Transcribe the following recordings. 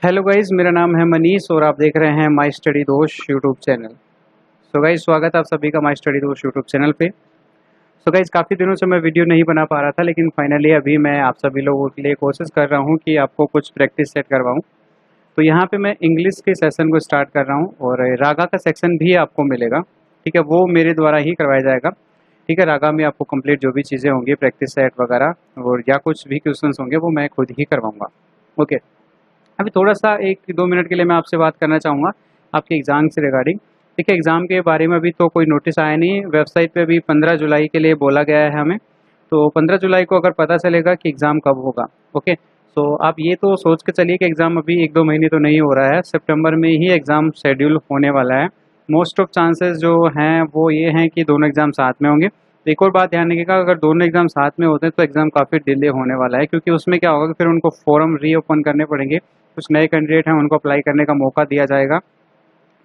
Hello guys, मेरा नाम है मनीष और आप देख रहे हैं माई स्टडी दोस्त यूट्यूब चैनल। सो गाइज़, स्वागत है आप सभी का माई स्टडी दोस्त यूट्यूब चैनल पे। सो गाइज़, काफ़ी दिनों से मैं वीडियो नहीं बना पा रहा था, लेकिन फाइनली अभी मैं आप सभी लोगों के लिए कोशिश कर रहा हूँ कि आपको कुछ प्रैक्टिस सेट करवाऊँ। तो यहाँ पे मैं इंग्लिश के सेशन को स्टार्ट कर रहा हूँ और रागा का सेक्शन भी आपको मिलेगा। ठीक है, वो मेरे द्वारा ही करवाया जाएगा। ठीक है, रागा में आपको कंप्लीट जो भी चीज़ें होंगी, प्रैक्टिस सेट वगैरह और या कुछ भी क्वेश्चंस होंगे, वो मैं खुद ही करवाऊँगा। ओके। अभी थोड़ा-सा 1-2 मिनट के लिए मैं आपसे बात करना चाहूँगा आपके एग्ज़ाम से रिगार्डिंग। देखिए, एग्ज़ाम के बारे में अभी तो कोई नोटिस आया नहीं, वेबसाइट पे अभी 15 जुलाई के लिए बोला गया है हमें। तो 15 जुलाई को अगर पता चलेगा कि एग्ज़ाम कब होगा, ओके। तो आप ये तो सोच के चलिए कि एग्ज़ाम अभी 1-2 महीने तो नहीं हो रहा है, सितंबर में ही एग्ज़ाम शेड्यूल होने वाला है। मोस्ट ऑफ चांसेस जो हैं वो ये हैं कि दोनों एग्ज़ाम साथ में होंगे। तो एक और बात ध्यान रखिएगा, अगर दोनों एग्ज़ाम साथ में होते हैं तो एग्ज़ाम काफ़ी डिले होने वाला है, क्योंकि उसमें क्या होगा कि फिर उनको फॉर्म रीओपन करने पड़ेंगे। कुछ नए कैंडिडेट हैं उनको अप्लाई करने का मौका दिया जाएगा।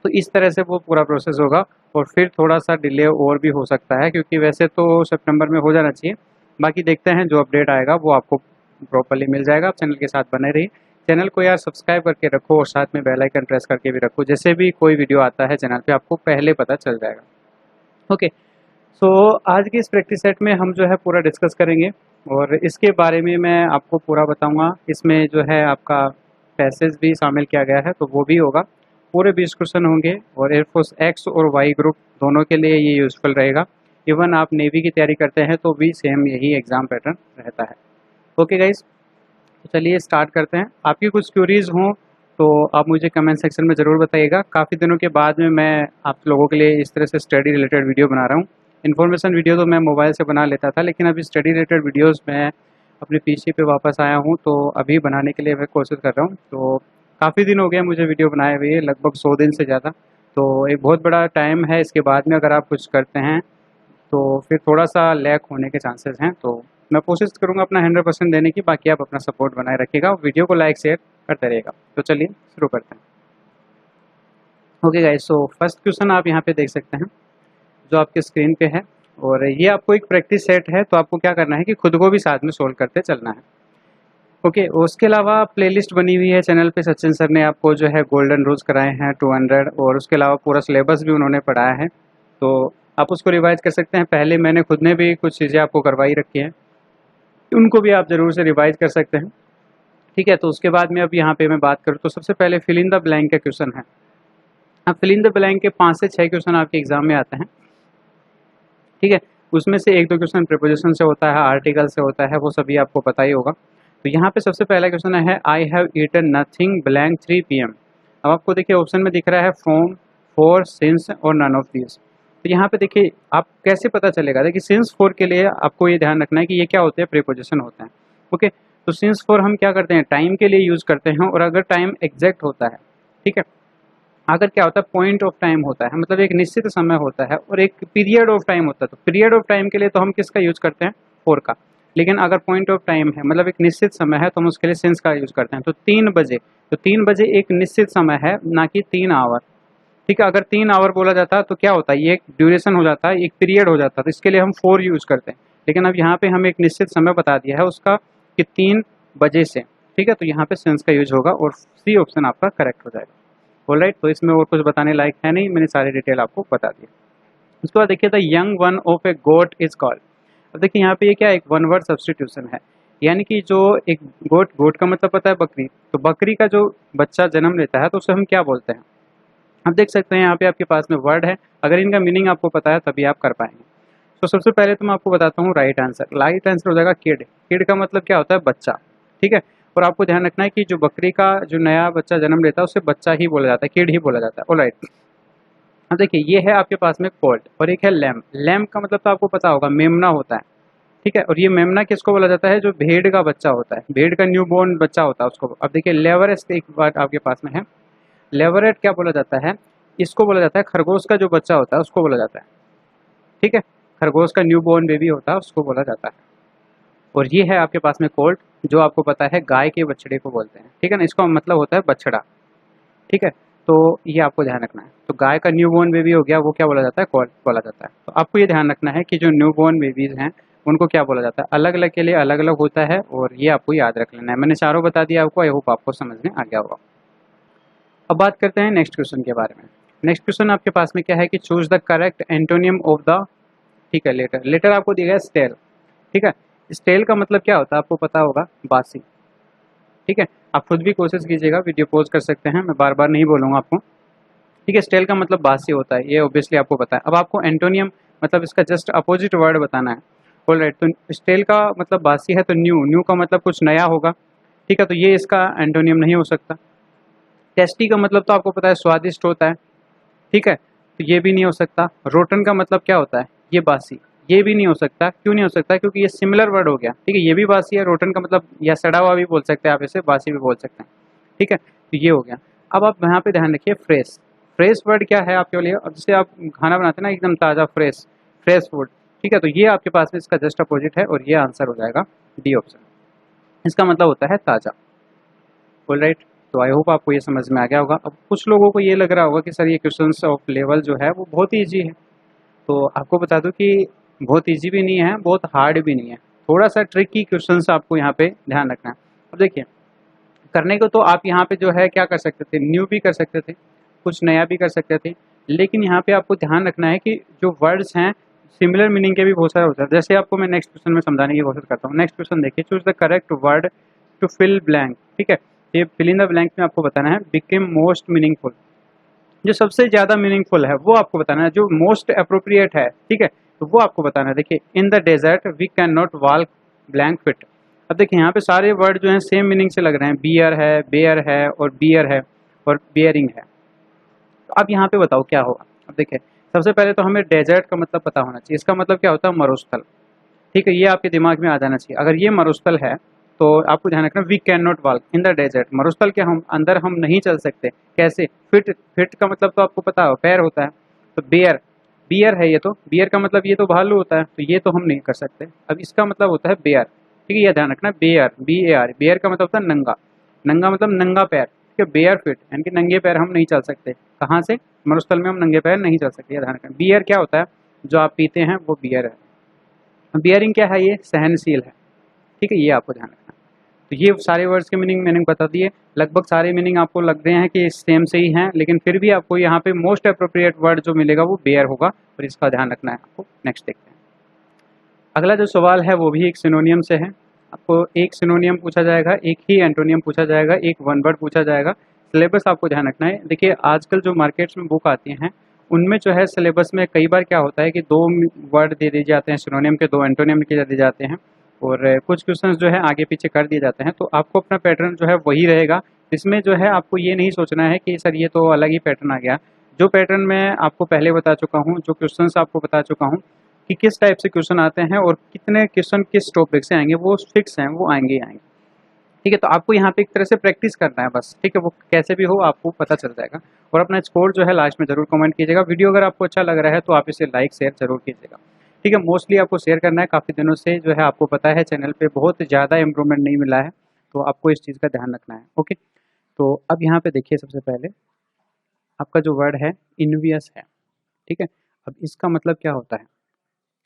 तो इस तरह से वो पूरा प्रोसेस होगा और फिर थोड़ा-सा डिले और भी हो सकता है, क्योंकि वैसे तो सितंबर में हो जाना चाहिए। बाकी देखते हैं, जो अपडेट आएगा वो आपको प्रॉपर्ली मिल जाएगा। आप चैनल के साथ बने रहिए। चैनल को यार सब्सक्राइब करके रखो और साथ में बेल आइकन प्रेस करके भी रखो। जैसे भी कोई वीडियो आता है चैनल पे आपको पहले पता चल जाएगा। ओके। सो आज की इस प्रैक्टिस सेट में हम जो है पूरा डिस्कस करेंगे और इसके बारे में मैं आपको पूरा बताऊंगा। इसमें जो है आपका पैसेज भी शामिल किया गया है, तो वो भी होगा। पूरे 20 क्वेश्चन होंगे और एयरफोर्स एक्स और वाई ग्रुप दोनों के लिए ये यूज़फुल रहेगा। इवन आप नेवी की तैयारी करते हैं तो भी सेम यही एग्ज़ाम पैटर्न रहता है। ओके गाइज, तो चलिए स्टार्ट करते हैं। आपकी कुछ क्यूरीज हों तो आप मुझे कमेंट सेक्शन में ज़रूर बताइएगा। काफ़ी दिनों के बाद में मैं आप लोगों के लिए इस तरह से स्टडी रिलेटेड वीडियो बना रहा हूँ। इन्फॉर्मेशन वीडियो तो मैं मोबाइल से बना लेता था, लेकिन अभी स्टडी रिलेटेड वीडियोस मैं अपने पीसी पे वापस आया हूँ, तो अभी बनाने के लिए मैं कोशिश कर रहा हूँ। तो काफ़ी दिन हो गए मुझे वीडियो बनाए हुए, लगभग 100 दिन से ज़्यादा। तो एक बहुत बड़ा टाइम है। इसके बाद में अगर आप कुछ करते हैं तो फिर थोड़ा-सा लैग होने के चांसेस हैं। तो मैं कोशिश करूँगा अपना 100% देने की, बाकी आप अपना सपोर्ट बनाए रखिएगा। वीडियो को लाइक, शेयर करते रहिएगा। तो चलिए शुरू करते हैं। Okay guys, so first question आप यहाँ पे देख सकते हैं, जो आपके स्क्रीन पे है और ये आपको एक प्रैक्टिस सेट है। तो आपको क्या करना है कि खुद को भी साथ में सोल्व करते चलना है। ओके, उसके अलावा प्लेलिस्ट बनी हुई है चैनल पे। सचिन सर ने आपको जो है गोल्डन रूल्स कराए हैं 200, और उसके अलावा पूरा सिलेबस भी उन्होंने पढ़ाया है, तो आप उसको रिवाइज कर सकते हैं। पहले मैंने खुद ने भी कुछ चीज़ें आपको करवाई रखी हैं, उनको भी आप ज़रूर से रिवाइज कर सकते हैं। ठीक है, तो उसके बाद में अब यहाँ पे मैं बात करूँ तो सबसे पहले फिल इन द ब्लैंक का क्वेश्चन है। अब फिल इन द ब्लैंक के 5 से 6 क्वेश्चन आपके एग्जाम में आते हैं। ठीक है, उसमें से 1-2 क्वेश्चन प्रीपोजिशन से होता है, आर्टिकल से होता है, वो सभी आपको पता ही होगा। तो यहाँ पे सबसे पहला क्वेश्चन है, I have eaten nothing blank 3 PM। अब आपको देखिए ऑप्शन में दिख रहा है फ्रॉम, फॉर, सिंस और नन ऑफ दीज। तो यहाँ पे देखिए आप कैसे पता चलेगा, देखिए सिंस फॉर के लिए आपको ये ध्यान रखना है कि ये क्या होते हैं, प्रीपोजिशन होते हैं। ओके, तो सिंस फॉर हम क्या करते हैं, टाइम के लिए यूज़ करते हैं, और अगर टाइम एग्जैक्ट होता है, ठीक है, अगर क्या होता है पॉइंट ऑफ टाइम होता है, मतलब एक निश्चित समय होता है, और एक पीरियड ऑफ टाइम होता है, तो पीरियड ऑफ टाइम के लिए तो हम किसका यूज करते हैं, फोर का। लेकिन अगर पॉइंट ऑफ टाइम है, मतलब एक निश्चित समय है, तो हम उसके लिए सिंस का यूज करते हैं। तो 3 बजे, तो 3 बजे एक निश्चित समय है, ना कि 3 आवर। ठीक है, अगर 3 आवर बोला जाता है तो क्या होता है, ये एक ड्यूरेशन हो जाता है, एक पीरियड हो जाता है, तो इसके लिए हम 4 यूज करते हैं। लेकिन अब यहाँ पे हम एक निश्चित समय बता दिया है उसका कि 3 बजे से। ठीक है, तो यहाँ पे सेंस का यूज होगा और सी ऑप्शन आपका करेक्ट हो जाएगा। ऑलराइट, तो इसमें और कुछ बताने लायक है नहीं, मैंने सारी डिटेल आपको बता दी। उसके बाद देखिए, the young one of a goat is called. अब देखिए यहाँ पे ये क्या, एक वन वर्ड सब्सटीट्यूशन है, यानी कि जो एक गोट, गोट का मतलब पता है बकरी, तो बकरी का जो बच्चा जन्म लेता है तो उसे हम क्या बोलते हैं। आप देख सकते हैं यहाँ पे आपके पास में वर्ड है, अगर इनका मीनिंग आपको पता है तभी आप कर पाएंगे। तो सबसे पहले तो मैं आपको बताता हूँ राइट आंसर। राइट आंसर हो जाएगा किड। किड का मतलब क्या होता है, बच्चा। ठीक है, और आपको ध्यान रखना है कि जो बकरी का जो नया बच्चा जन्म लेता है उसे बच्चा ही बोला जाता है, किड ही बोला जाता है। ऑलराइट, अब देखिए ये है आपके पास में कोल्ट और एक है लैम्प। लैम्प का मतलब तो आपको पता होगा, मेमना होता है। ठीक है, और ये मेमना किसको बोला जाता है, जो भेड़ का बच्चा होता है, भेड़ का न्यू बोर्न बच्चा होता है उसको। अब देखिए लेवरेस्ट एक बात आपके पास में है, लेवरेट क्या बोला जाता है, इसको बोला जाता है खरगोश का जो बच्चा होता है उसको बोला जाता है। ठीक है, खरगोश का न्यू बोर्न बेबी होता है उसको बोला जाता है। और ये है आपके पास में कोल्ट, जो आपको पता है गाय के बछड़े को बोलते हैं। ठीक है ना, इसका मतलब होता है बछड़ा। ठीक है, तो ये आपको ध्यान रखना है। तो गाय का न्यू बोर्न बेबी हो गया, वो क्या बोला जाता है, कोल्ट बोला जाता है। तो आपको ये ध्यान रखना है कि जो न्यू बोर्न बेबीज हैं उनको क्या बोला जाता है, अलग अलग के लिए अलग अलग होता है, और ये आपको याद रख लेना है। मैंने चारों बता दिया आपको, आई होप आपको समझ में आ गया होगा। अब बात करते हैं नेक्स्ट क्वेश्चन के बारे में। नेक्स्ट क्वेश्चन आपके पास में क्या है कि choose the correct antonym of the, ठीक है, लेटर। लेटर आपको दिया गया स्टेल, ठीक है। स्टेल का मतलब क्या होता है आपको पता होगा, बासी, ठीक है। आप खुद भी कोशिश कीजिएगा, वीडियो पॉज कर सकते हैं, मैं बार बार नहीं बोलूँगा आपको, ठीक है। स्टेल का मतलब बासी होता है, ये ऑब्वियसली आपको पता है। अब आपको एंटोनियम मतलब इसका जस्ट अपोजिट वर्ड बताना है। ऑलराइट, तो स्टेल का मतलब बासी है तो न्यू, न्यू का मतलब कुछ नया होगा, ठीक है। तो ये इसका एंटोनियम नहीं हो सकता। टेस्टी का मतलब तो आपको पता है स्वादिष्ट होता है, ठीक है, तो ये भी नहीं हो सकता। रोटन का मतलब क्या होता है, ये बासी, ये भी नहीं हो सकता। क्यों नहीं हो सकता, क्योंकि ये सिमिलर वर्ड हो गया, ठीक है। ये भी बासी है, रोटन का मतलब या सड़ा हुआ भी बोल सकते हैं आप, इसे बासी भी बोल सकते हैं, ठीक है। तो ये हो गया। अब आप यहाँ पे ध्यान रखिए, फ्रेश। फ्रेश वर्ड क्या है आपके लिए, अब जैसे आप खाना बनाते हैं ना एकदम ताज़ा, फ्रेश, फ्रेश फूड, ठीक है। तो ये आपके पास में इसका जस्ट अपोजिट है और ये आंसर हो जाएगा डी ऑप्शन। इसका मतलब होता है ताज़ा। ऑलराइट, तो आई होप आपको ये समझ में आ गया होगा। अब कुछ लोगों को ये लग रहा होगा कि सर ये क्वेश्चंस ऑफ लेवल जो है वो बहुत ईजी है, तो आपको बता दूं कि बहुत ईजी भी नहीं है, बहुत हार्ड भी नहीं है, थोड़ा सा ट्रिकी क्वेश्चंस आपको यहाँ पे ध्यान रखना है। अब देखिए, करने को तो आप यहाँ पे जो है क्या कर सकते थे, न्यू भी कर सकते थे, कुछ नया भी कर सकते थे, लेकिन यहाँ पे आपको ध्यान रखना है कि जो वर्ड्स हैं सिमिलर मीनिंग के भी बहुत सारे होते हैं। जैसे आपको मैं नेक्स्ट क्वेश्चन में समझाने की कोशिश करता हूँ। नेक्स्ट क्वेश्चन देखिए, choose the correct word to fill blank, ठीक है। ये फिल इन द ब्लैंक में आपको बताना है बिकेम मोस्ट मीनिंगफुल, जो सबसे ज्यादा मीनिंगफुल है वो आपको बताना है, जो मोस्ट अप्रोप्रिएट है, ठीक है, तो वो आपको बताना है। देखिए, in the desert we can not walk blank feet. अब देखिए यहाँ पे सारे वर्ड जो हैं सेम मीनिंग से लग रहे हैं, बियर है, बेयर है और बियर है और बियरिंग है। तो अब यहाँ पे बताओ क्या होगा। अब देखिए, सबसे पहले तो हमें डेजर्ट का मतलब पता होना चाहिए। इसका मतलब क्या होता है, मरुस्थल, ठीक है। ये आपके दिमाग में आ जाना चाहिए। अगर ये मरुस्थल है तो आपको ध्यान रखना, we can not walk in the desert. मरुस्थल के हम अंदर हम नहीं चल सकते, कैसे, फिट, फिट का मतलब तो आपको पता हो, पैर होता है। तो बेयर, बियर है ये, तो बियर का मतलब ये तो भालू होता है, तो ये तो हम नहीं कर सकते। अब इसका मतलब होता है बेयर, ठीक है, ये ध्यान रखना, बेयर, BAR, बेयर का मतलब होता है नंगा, नंगा मतलब नंगा पैर, ठीक है। बेयर फिट यानी कि नंगे पैर हम नहीं चल सकते। कहाँ से, मरुस्थल में हम नंगे पैर नहीं चल सकते, ये ध्यान रखना। बियर क्या होता है, जो आप पीते हैं वो बियर है। बियरिंग क्या है, ये सहनशील है, ठीक है, ये आपको ध्यान रखना। तो ये सारे वर्ड्स के मीनिंग मैंने बता दिए, लगभग सारे मीनिंग आपको लग रहे हैं कि सेम से ही हैं, लेकिन फिर भी आपको यहाँ पे मोस्ट अप्रोप्रिएट वर्ड जो मिलेगा वो बेयर होगा, और इसका ध्यान रखना है आपको। नेक्स्ट देखते हैं, अगला जो सवाल है वो भी एक सिनोनियम से है। आपको एक सिनोनियम पूछा जाएगा, एक ही एंटोनियम पूछा जाएगा, एक वन वर्ड पूछा जाएगा। सिलेबस आपको ध्यान रखना है। देखिए, आजकल जो मार्केट्स में बुक आती हैं उनमें जो है सिलेबस में कई बार क्या होता है कि दो वर्ड दे दिए जाते हैं सिनोनियम के, दो एंटोनियम के दे जाते हैं, और कुछ क्वेश्चंस जो है आगे पीछे कर दिए जाते हैं। तो आपको अपना पैटर्न जो है वही रहेगा। इसमें जो है आपको ये नहीं सोचना है कि सर ये तो अलग ही पैटर्न आ गया। जो पैटर्न मैं आपको पहले बता चुका हूँ, जो क्वेश्चंस आपको बता चुका हूँ कि किस टाइप से क्वेश्चन आते हैं और कितने क्वेश्चन किस टॉपिक से आएंगे, वो फिक्स हैं, वो आएंगे ही आएंगे, ठीक है। तो आपको यहाँ पे एक तरह से प्रैक्टिस करना है बस, ठीक है। वो कैसे भी हो आपको पता चल जाएगा। और अपना स्कोर जो है लास्ट में जरूर कमेंट कीजिएगा। वीडियो अगर आपको अच्छा लग रहा है तो आप इसे लाइक शेयर जरूर कीजिएगा, ठीक है। मोस्टली आपको शेयर करना है, काफ़ी दिनों से जो है आपको पता है चैनल पे बहुत ज़्यादा इंप्रूवमेंट नहीं मिला है, तो आपको इस चीज़ का ध्यान रखना है, ओके। तो अब यहाँ पे देखिए, सबसे पहले आपका जो वर्ड है इनवियस है, ठीक है। अब इसका मतलब क्या होता है,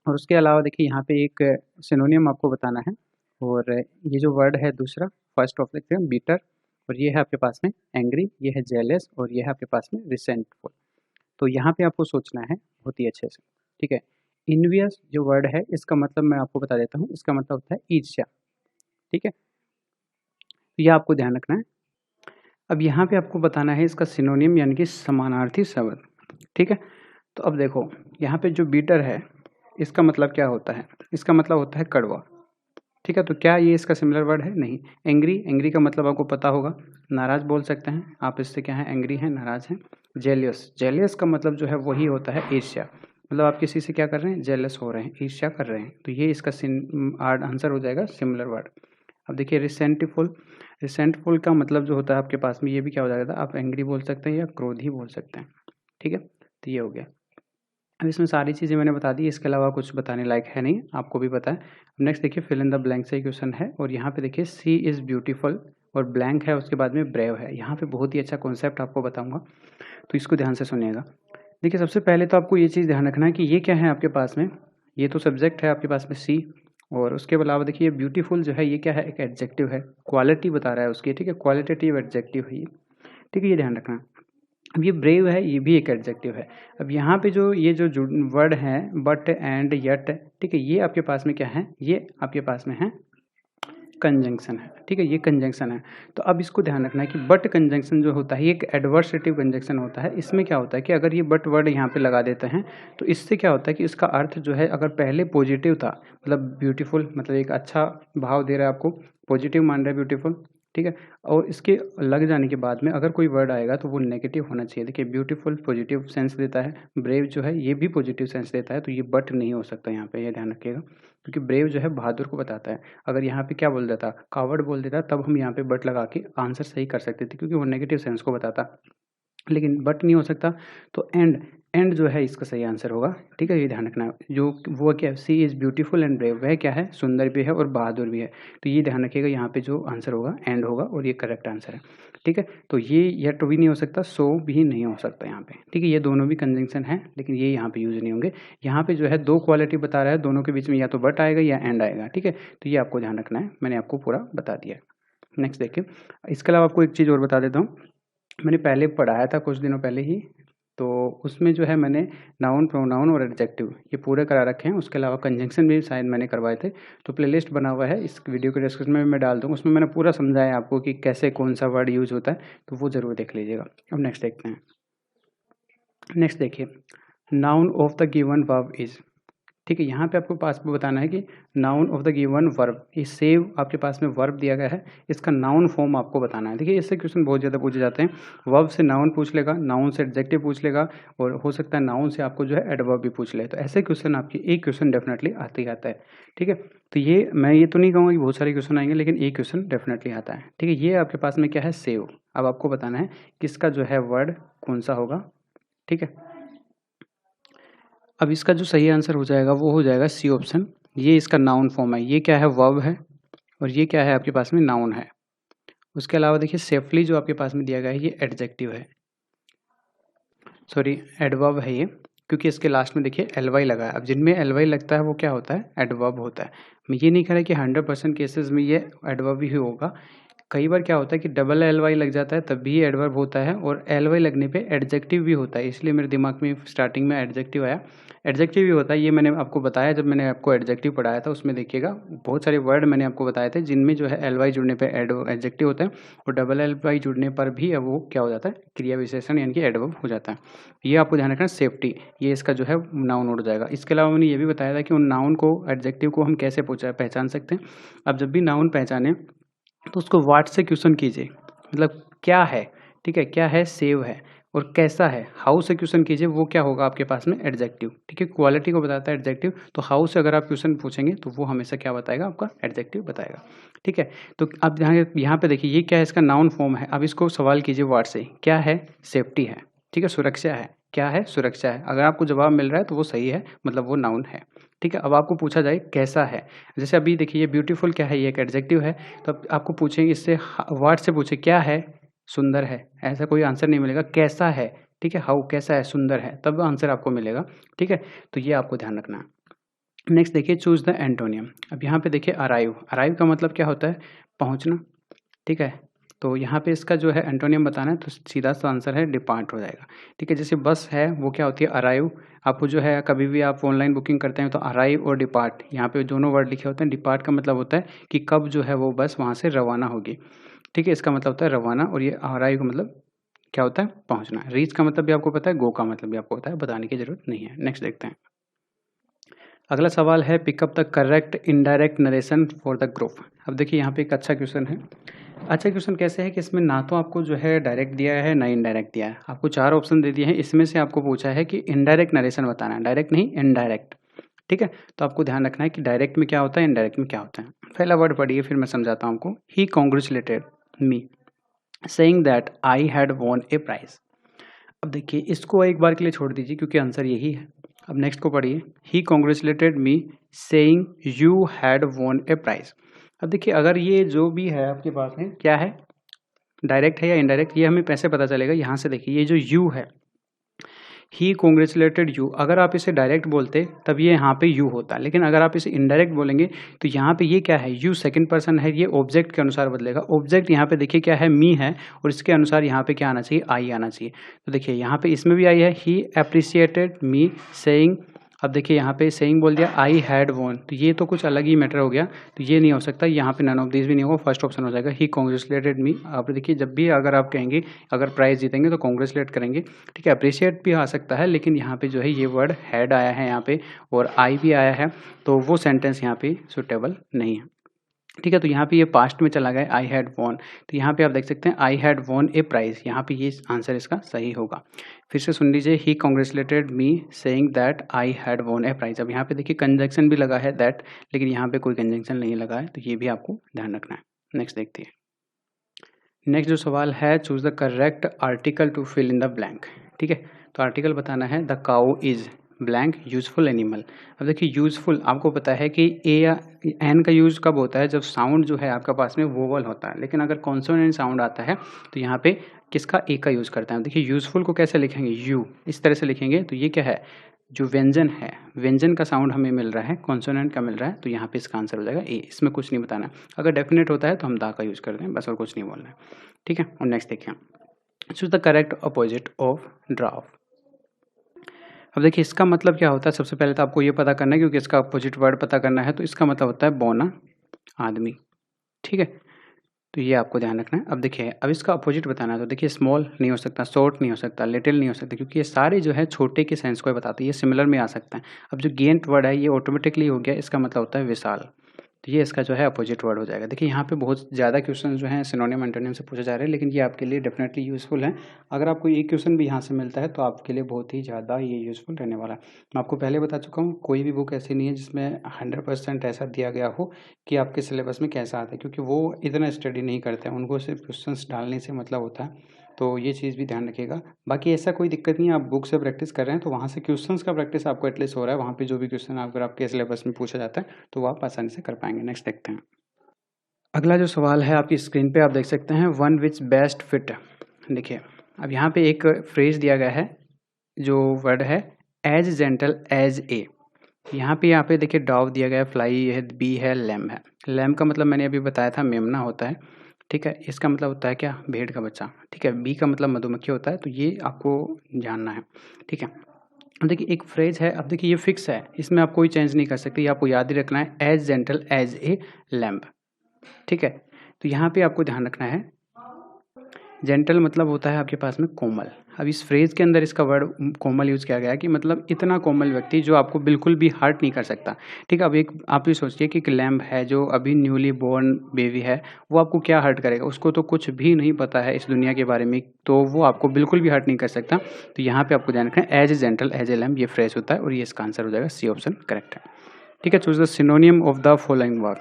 और उसके अलावा देखिए यहाँ पे एक सिनोनियम आपको बताना है। और ये जो वर्ड है दूसरा, फर्स्ट ऑफ देखते हैं बीटर, और ये है आपके पास में एंग्री, ये है जेलस, और ये है आपके पास में रिसेंटफुल। तो यहाँ पे आपको सोचना है बहुत ही अच्छे से, ठीक है। इनवियस जो वर्ड है इसका मतलब मैं आपको बता देता हूँ, इसका मतलब होता है ईर्ष्या, ठीक है। तो यह आपको ध्यान रखना है। अब यहाँ पे आपको बताना है इसका सिनोनिम यानी कि समानार्थी शब्द, ठीक है। तो अब देखो, यहाँ पे जो बीटर है इसका मतलब क्या होता है, इसका मतलब होता है कड़वा, ठीक है। तो क्या ये इसका सिमिलर वर्ड है, नहीं। एंग्री, एंग्री का मतलब आपको पता होगा, नाराज बोल सकते हैं आप, इससे क्या है, एंग्री है, नाराज है। जेलियस, जेलियस का मतलब जो है वही होता है ईर्ष्या, मतलब आप किसी से क्या कर रहे हैं, जेलस हो रहे हैं, ईर्ष्या कर रहे हैं, तो ये इसका आंसर हो जाएगा सिमिलर वर्ड। अब देखिए रिसेंटफुल, रिसेंटफुल का मतलब जो होता है आपके पास में, ये भी क्या हो जाएगा, आप एंग्री बोल सकते हैं या क्रोधी बोल सकते हैं, ठीक है। तो ये हो गया। अब इसमें सारी चीज़ें मैंने बता दी, इसके अलावा कुछ बताने लायक है नहीं, आपको भी पता है। अब नेक्स्ट देखिए, फिल इन द ब्लैंक से क्वेश्चन है, और यहाँ पे देखिए सी इज़ ब्यूटीफुल और ब्लैंक है, उसके बाद में ब्रेव है। यहाँ पे बहुत ही अच्छा कॉन्सेप्ट आपको बताऊंगा, तो इसको ध्यान से सुनिएगा। देखिए, सबसे पहले तो आपको ये चीज़ ध्यान रखना है कि ये क्या है आपके पास में, ये तो सब्जेक्ट है आपके पास में सी, और उसके अलावा देखिए ब्यूटीफुल जो है ये क्या है, एक एडजेक्टिव है, क्वालिटी बता रहा है उसकी, ठीक है, क्वालिटेटिव एडजेक्टिव है ये। ठीक है, ये ध्यान रखना। अब ये ब्रेव है, ये भी एक एडजेक्टिव है। अब यहाँ पे जो ये जो वर्ड है बट एंड यट, ठीक है, ये आपके पास में क्या है, ये आपके पास में है कंजंक्शन है। ठीक है, ये कंजंक्शन है। तो अब इसको ध्यान रखना है कि बट कंजंक्शन जो होता है ये एक एडवर्सेटिव कंजंक्शन होता है। इसमें क्या होता है कि अगर ये बट वर्ड यहाँ पे लगा देते हैं तो इससे क्या होता है कि इसका अर्थ जो है, अगर पहले पॉजिटिव था, मतलब ब्यूटीफुल, मतलब एक अच्छा भाव दे रहा है आपको, पॉजिटिव मान रहा है ब्यूटीफुल, ठीक है, और इसके लग जाने के बाद में अगर कोई वर्ड आएगा तो वो नेगेटिव होना चाहिए। देखिए ब्यूटीफुल पॉजिटिव सेंस देता है, ब्रेव जो है ये भी पॉजिटिव सेंस देता है, तो ये बट नहीं हो सकता यहाँ पे, ये ध्यान रखिएगा, क्योंकि ब्रेव जो है बहादुर को बताता है। अगर यहाँ पे क्या बोल देता, कावर्ड बोल देता, तब हम यहाँ पे बट लगा के आंसर सही कर सकते थे, क्योंकि वो नेगेटिव सेंस को बताता, लेकिन बट नहीं हो सकता। तो एंड जो है इसका सही आंसर होगा। ठीक है, ये ध्यान रखना है। जो वो क्या, सी इज़ ब्यूटीफुल एंड ब्रेव, वह क्या है, सुंदर भी है और बहादुर भी है। तो ये ध्यान रखिएगा, यहाँ पे जो आंसर होगा एंड होगा और ये करेक्ट आंसर है। ठीक है, तो ये यट भी नहीं हो सकता, सो भी नहीं हो सकता यहाँ पे। ठीक है, ये दोनों भी कंजंक्शन है, लेकिन ये यहाँ पे यूज नहीं होंगे। यहाँ पे जो है दो क्वालिटी बता रहा है, दोनों के बीच में या तो बट आएगा या एंड आएगा। ठीक है, तो ये आपको ध्यान रखना है, मैंने आपको पूरा बता दिया। नेक्स्ट देखिए, इसके अलावा आपको एक चीज़ और बता देता हूँ। मैंने पहले पढ़ाया था कुछ दिनों पहले ही, तो उसमें जो है मैंने नाउन, प्रोनाउन और एडजेक्टिव ये पूरे करा रखे हैं। उसके अलावा कंजंक्शन भी शायद मैंने करवाए थे, तो प्लेलिस्ट बना हुआ है, इस वीडियो के डिस्क्रिप्शन में मैं डाल दूँगा। उसमें मैंने पूरा समझाया आपको कि कैसे कौन सा वर्ड यूज होता है, तो वो ज़रूर देख लीजिएगा। अब नेक्स्ट देखते हैं। नेक्स्ट देखिए, noun of the given verb is. ठीक है, यहाँ पे आपको पास में बताना है कि noun of the given verb, ये सेव आपके पास में वर्ब दिया गया है, इसका नाउन फॉर्म आपको बताना है। देखिए इससे क्वेश्चन बहुत ज़्यादा पूछे जाते हैं। वर्ब से नाउन पूछ लेगा, नाउन से एडजेक्टिव पूछ लेगा, और हो सकता है नाउन से आपको जो है एडवर्ब भी पूछ ले। तो ऐसे क्वेश्चन आपकी एक क्वेश्चन डेफिनेटली आते ही आता है। ठीक है, तो ये मैं ये तो नहीं कहूँगा कि बहुत सारे क्वेश्चन आएंगे, लेकिन एक क्वेश्चन डेफिनेटली आता है। ठीक है, ये आपके पास में क्या है, सेव। अब आपको बताना है किसका जो है वर्ड कौन सा होगा। ठीक है, अब इसका जो सही आंसर हो जाएगा वो हो जाएगा सी ऑप्शन। ये इसका नाउन फॉर्म है, ये क्या है, वर्ब है, और ये क्या है आपके पास में, नाउन है। उसके अलावा देखिए सेफली जो आपके पास में दिया गया है ये एडजेक्टिव है, सॉरी एडवर्ब है ये, क्योंकि इसके लास्ट में देखिए एल वाई लगा है। अब जिनमें एल वाई लगता है वो क्या होता है, एडवर्ब होता है। मैं ये नहीं कह रहा कि 100% केसेस में ये एडवर्ब ही होगा। कई बार क्या होता है कि डबल एल वाई लग जाता है तब भी ये एडवर्ब होता है, और एल वाई लगने पे एडजेक्टिव भी होता है, इसलिए मेरे दिमाग में स्टार्टिंग में एडजेक्टिव आया। एडजेक्टिव भी होता है, ये मैंने आपको बताया जब मैंने आपको एडजेक्टिव पढ़ाया था, उसमें देखिएगा बहुत सारे वर्ड मैंने आपको बताए थे जिनमें जो है एल वाई जुड़ने पे एडजेक्टिव होता है, और डबल एल वाई जुड़ने पर भी वो क्या हो जाता है, क्रिया विशेषण यानी कि एडवर्ब हो जाता है। ये आपको ध्यान रखना, सेफ्टी, ये इसका जो है नाउन उड़ जाएगा। इसके अलावा मैंने ये भी बताया था कि उन नाउन को, एडजेक्टिव को हम कैसे पहचान सकते हैं। अब जब भी नाउन पहचाने तो उसको व्हाट से क्वेश्चन कीजिए, मतलब क्या है। ठीक है, क्या है, सेव है, और कैसा है, हाउ से क्वेश्चन कीजिए, वो क्या होगा आपके पास में, एडजेक्टिव। ठीक है, क्वालिटी को बताता है एडजेक्टिव, तो हाउ से अगर आप क्वेश्चन पूछेंगे तो वो हमेशा क्या बताएगा, आपका एडजेक्टिव बताएगा। ठीक है, तो अब यहाँ पे देखिए ये क्या है, इसका नाउन फॉर्म है। अब इसको सवाल कीजिए व्हाट से, क्या है, सेफ्टी है। ठीक है, सुरक्षा है, क्या है, सुरक्षा है। अगर आपको जवाब मिल रहा है तो वो सही है, मतलब वो नाउन है। ठीक है, अब आपको पूछा जाए कैसा है, जैसे अभी देखिए ये ब्यूटीफुल क्या है, ये एक एडजेक्टिव है, तो अब आपको पूछेंगे इससे वर्ड से पूछे क्या है, सुंदर है, ऐसा कोई आंसर नहीं मिलेगा, कैसा है। ठीक है, हाउ, कैसा है, सुंदर है, तब आंसर आपको मिलेगा। ठीक है, तो ये आपको ध्यान रखना है। नेक्स्ट देखिए, चूज द एंटोनियम। अब यहाँ पे देखिए अराइव, अराइव का मतलब क्या होता है, पहुँचना। ठीक है, तो यहाँ पे इसका जो है एंटोनियम बताना है, तो सीधा सा आंसर है डिपार्ट हो जाएगा। ठीक है, जैसे बस है वो क्या होती है, अराइव। आपको जो है कभी भी आप ऑनलाइन बुकिंग करते हैं तो अराइव और डिपार्ट, यहाँ पे दोनों वर्ड लिखे होते हैं। डिपार्ट का मतलब होता है कि कब जो है वो बस वहाँ से रवाना होगी। ठीक है, इसका मतलब होता है रवाना, और ये अराइव का मतलब क्या होता है, पहुँचना। रीच का मतलब भी आपको पता है, गो का मतलब भी आपको पता है, बताने की जरूरत नहीं है। नेक्स्ट देखते हैं। अगला सवाल है, pick up the correct indirect narration for the group. अब देखिए यहाँ पे एक अच्छा क्वेश्चन है। अच्छा क्वेश्चन कैसे है कि इसमें ना तो आपको जो है डायरेक्ट दिया है ना इनडायरेक्ट दिया है, आपको 4 ऑप्शन दे दिए हैं, इसमें से आपको पूछा है कि इनडायरेक्ट नरेशन बताना है, डायरेक्ट नहीं, इनडायरेक्ट। ठीक है, तो आपको ध्यान रखना है कि डायरेक्ट में क्या होता है, इनडायरेक्ट में क्या होता है। पहला वर्ड पढ़िए, फिर मैं समझाता हूँ आपको। He congratulated me saying that I had won a prize. अब देखिए इसको एक बार के लिए छोड़ दीजिए क्योंकि आंसर यही है। अब नेक्स्ट को पढ़िए, he congratulated me saying you had won a prize. अब देखिए अगर ये जो भी है आपके पास में क्या है, डायरेक्ट है या इनडायरेक्ट, ये हमें कैसे पता चलेगा, यहाँ से देखिए ये जो यू है, ही कॉन्ग्रेचुलेटेड यू, अगर आप इसे डायरेक्ट बोलते तब ये यहाँ पे यू होता, लेकिन अगर आप इसे इनडायरेक्ट बोलेंगे तो यहाँ पे ये क्या है, यू सेकंड पर्सन है, ये ऑब्जेक्ट के अनुसार बदलेगा। ऑब्जेक्ट यहाँ पे देखिए क्या है, मी है, और इसके अनुसार यहाँ पे क्या आना चाहिए, आई आना चाहिए। तो देखिए यहाँ पे इसमें भी आई है, ही अप्रिशिएटेड मी सेइंग। अब देखिए यहाँ पे सेइंग बोल दिया, आई हैड वॉन, तो ये तो कुछ अलग ही मैटर हो गया, तो ये नहीं हो सकता, यहाँ पे नन ऑफ दिस भी नहीं होगा, फर्स्ट ऑप्शन हो जाएगा ही कॉन्ग्रेचुलेटेड मी। आप देखिए जब भी अगर आप कहेंगे अगर प्राइज जीतेंगे तो कॉन्ग्रेचुलेट करेंगे, ठीक है। अप्रिशिएट भी आ सकता है, लेकिन यहाँ पे जो है ये वर्ड हैड आया है यहाँ पे और आई भी आया है, तो वो सेंटेंस यहाँ पे सुटेबल नहीं है, ठीक है। तो यहाँ पे ये पास्ट में चला गया, आई हैड वॉन, तो यहाँ पे आप देख सकते हैं I had won a prize, यहाँ पे ये आंसर इसका सही होगा। फिर से सुन लीजिए, he congratulated me saying that I had won a prize. अब यहाँ पे देखिए कंजंक्शन भी लगा है दैट, लेकिन यहाँ पे कोई कंजंक्शन नहीं लगा है, तो ये भी आपको ध्यान रखना है। नेक्स्ट देखते हैं। नेक्स्ट जो सवाल है, choose the correct article to fill in the blank, ठीक है। तो आर्टिकल बताना है, the cow is blank useful animal. अब देखिए यूजफुल, आपको पता है कि ए या एन का यूज कब होता है, जब साउंड जो है आपका पास में वोवल होता है, लेकिन अगर कॉन्सोनेंट साउंड आता है तो यहाँ पे किसका, ए का यूज करता है। देखिए यूजफुल को कैसे लिखेंगे, यू इस तरह से लिखेंगे, तो ये क्या है, जो व्यंजन है, व्यंजन का साउंड हमें मिल रहा है, कॉन्सोनेंट का मिल रहा है, तो यहाँ पे इसका आंसर हो जाएगा ए, इसमें कुछ नहीं बताना। अगर डेफिनेट होता है तो हम दा का यूज करते हैं बस, और कुछ नहीं बोलना है, ठीक है। और नेक्स्ट देखिए, choose the correct opposite of draft. अब देखिए इसका मतलब क्या होता है, सबसे पहले तो आपको ये पता करना है, क्योंकि इसका अपोजिट वर्ड पता करना है, तो इसका मतलब होता है बोना, आदमी, ठीक है। तो ये आपको ध्यान रखना है। अब देखिए, अब इसका अपोजिट बताना है, तो देखिए स्मॉल नहीं हो सकता, शॉर्ट नहीं हो सकता, लिटिल नहीं हो सकता, क्योंकि ये सारे जो है छोटे के सेंस को बताते हैं, ये सिमिलर में आ सकता है। अब जो गेंट वर्ड है ये ऑटोमेटिकली हो गया, इसका मतलब होता है विशाल, तो ये इसका जो है अपोजिट वर्ड हो जाएगा। देखिए यहाँ पे बहुत ज़्यादा क्वेश्चन जो हैं सिनोनिम एंटोनिम से पूछे जा रहे हैं, लेकिन ये आपके लिए डेफिनेटली यूज़फुल है। अगर आपको एक क्वेश्चन भी यहाँ से मिलता है तो आपके लिए बहुत ही ज़्यादा ये यूज़फुल रहने वाला है। मैं आपको पहले बता चुका हूँ, कोई भी बुक ऐसी नहीं है जिसमें 100% ऐसा दिया गया हो कि आपके सिलेबस में कैसा आता है, क्योंकि वो इतना स्टडी नहीं करते हैं, उनको सिर्फ क्वेश्चन डालने से मतलब होता है, तो ये चीज़ भी ध्यान रखिएगा। बाकी ऐसा कोई दिक्कत नहीं है, आप बुक से प्रैक्टिस कर रहे हैं तो वहाँ से क्वेश्चंस का प्रैक्टिस आपको एटलीस्ट हो रहा है, वहाँ पे जो भी क्वेश्चन अगर आपके सिलेबस में पूछा जाता है तो वो आप आसानी से कर पाएंगे। नेक्स्ट देखते हैं। अगला जो सवाल है आपकी स्क्रीन पे आप देख सकते हैं, वन विच बेस्ट फिट। देखिए अब यहाँ पे एक फ्रेज दिया गया है, जो वर्ड है एज जेंटल एज ए। यहाँ पे देखिए डॉव दिया गया है, फ्लाई है, बी है, लैम है। लैम का मतलब मैंने अभी बताया था मेमना होता है, ठीक है। इसका मतलब होता है क्या, भेड़ का बच्चा, ठीक है। बी का मतलब मधुमक्खी होता है, तो ये आपको जानना है, ठीक है। अब देखिए एक फ्रेज है, अब देखिए ये फिक्स है, इसमें आप कोई चेंज नहीं कर सकते, ये आपको याद ही रखना है, as gentle as a lamb, ठीक है। तो यहाँ पे आपको ध्यान रखना है, जेंटल मतलब होता है आपके पास में कोमल। अब इस फ्रेज के अंदर इसका वर्ड कोमल यूज़ किया गया है, कि मतलब इतना कोमल व्यक्ति जो आपको बिल्कुल भी हर्ट नहीं कर सकता, ठीक है। अब एक आप ये सोचिए कि एक लैम्ब है जो अभी न्यूली बोर्न बेबी है, वो आपको क्या हर्ट करेगा, उसको तो कुछ भी नहीं पता है इस दुनिया के बारे में, तो वो आपको बिल्कुल भी हर्ट नहीं कर सकता। तो यहाँ पे आपको ध्यान रखना है, as a gentle as a lamb, ये फ्रेज होता है, और ये इसका आंसर हो जाएगा, सी ऑप्शन करेक्ट है, ठीक है। Choose the सिनोनियम of the following word.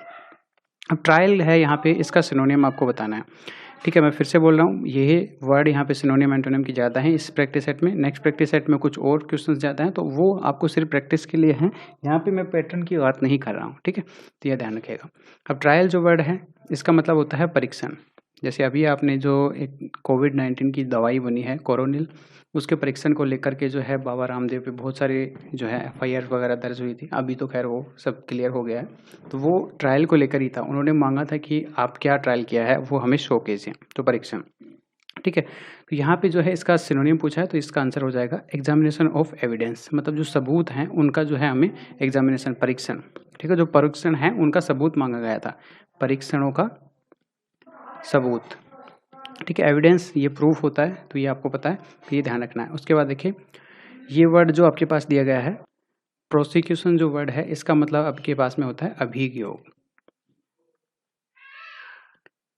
अब ट्रायल है यहाँ पे, इसका सिनोनियम आपको बताना है, ठीक है। मैं फिर से बोल रहा हूँ, ये वर्ड यहाँ पे सिनोनियम एंटोनिम की ज़्यादा है इस प्रैक्टिस सेट में। नेक्स्ट प्रैक्टिस सेट में कुछ और क्वेश्चंस ज़्यादा हैं, तो वो आपको सिर्फ प्रैक्टिस के लिए हैं, यहाँ पे मैं पैटर्न की बात नहीं कर रहा हूँ, ठीक है। तो यह ध्यान रखिएगा। अब ट्रायल जो वर्ड है, इसका मतलब होता है परीक्षण। जैसे अभी आपने जो एक कोविड-19 की दवाई बनी है कोरोनिल, उसके परीक्षण को लेकर के जो है बाबा रामदेव पे बहुत सारे जो है एफआईआर वगैरह दर्ज हुई थी। अभी तो खैर वो सब क्लियर हो गया है, तो वो ट्रायल को लेकर ही था। उन्होंने मांगा था कि आप क्या ट्रायल किया है वो हमें शो कीजिए, तो परीक्षण, ठीक है। तो यहाँ पे जो है इसका सिनोनिम पूछा है, तो इसका आंसर हो जाएगा एग्जामिनेशन ऑफ एविडेंस, मतलब जो सबूत हैं उनका जो है हमें एग्जामिनेशन, परीक्षण, ठीक है। जो परीक्षण है उनका सबूत मांगा गया था, परीक्षणों का सबूत, ठीक है। एविडेंस ये प्रूफ होता है, तो ये आपको पता है, तो ये ध्यान रखना है। उसके बाद देखिए ये वर्ड जो आपके पास दिया गया है, प्रोसिक्यूशन जो वर्ड है, इसका मतलब आपके पास में होता है अभियोग,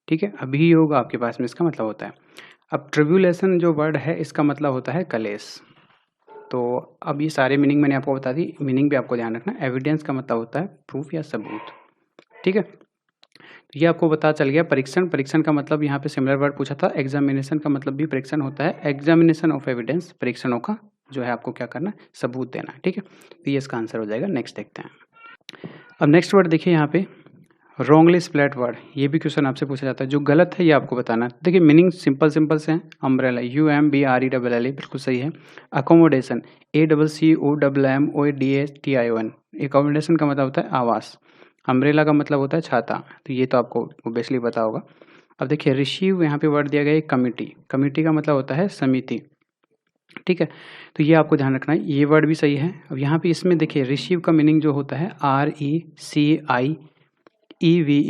ठीक है। अभियोग आपके पास में इसका मतलब होता है। अब ट्रिब्यूलेशन जो वर्ड है, इसका मतलब होता है कलेश। तो अब ये सारे मीनिंग मैंने आपको बता दी, मीनिंग भी आपको ध्यान रखना। एविडेंस का मतलब होता है प्रूफ या सबूत, ठीक है। तो ये आपको पता चल गया। परीक्षण, परीक्षण का मतलब यहाँ पे सिमिलर वर्ड पूछा था। एग्जामिनेशन का मतलब भी परीक्षण होता है, एग्जामिनेशन ऑफ एविडेंस, परीक्षणों का जो है आपको क्या करना है, सबूत देना है, ठीक है। तो ये इसका आंसर हो जाएगा। नेक्स्ट देखते हैं। अब नेक्स्ट वर्ड देखिए यहाँ पे, रॉन्गली स्प्लिट वर्ड, ये भी क्वेश्चन आपसे पूछा जाता है। जो गलत है ये आपको बताना है। देखिए मीनिंग सिंपल सिंपल से हैं। अम्ब्रेला UMBRELLA बिल्कुल सही है। अकोमोडेशन ACCOMMODATION, एकोमोडेशन का मतलब होता है आवास। अम्ब्रेला का मतलब होता है छाता, तो ये तो आपको ओबियसली पता होगा। अब देखिए रिसीव, यहाँ पे वर्ड दिया गया है कमिटी। कमिटी का मतलब होता है समिति, ठीक है, तो ये आपको ध्यान रखना है। ये वर्ड भी सही है। अब यहाँ पे इसमें देखिए रिसीव का मीनिंग जो होता है RECIEVE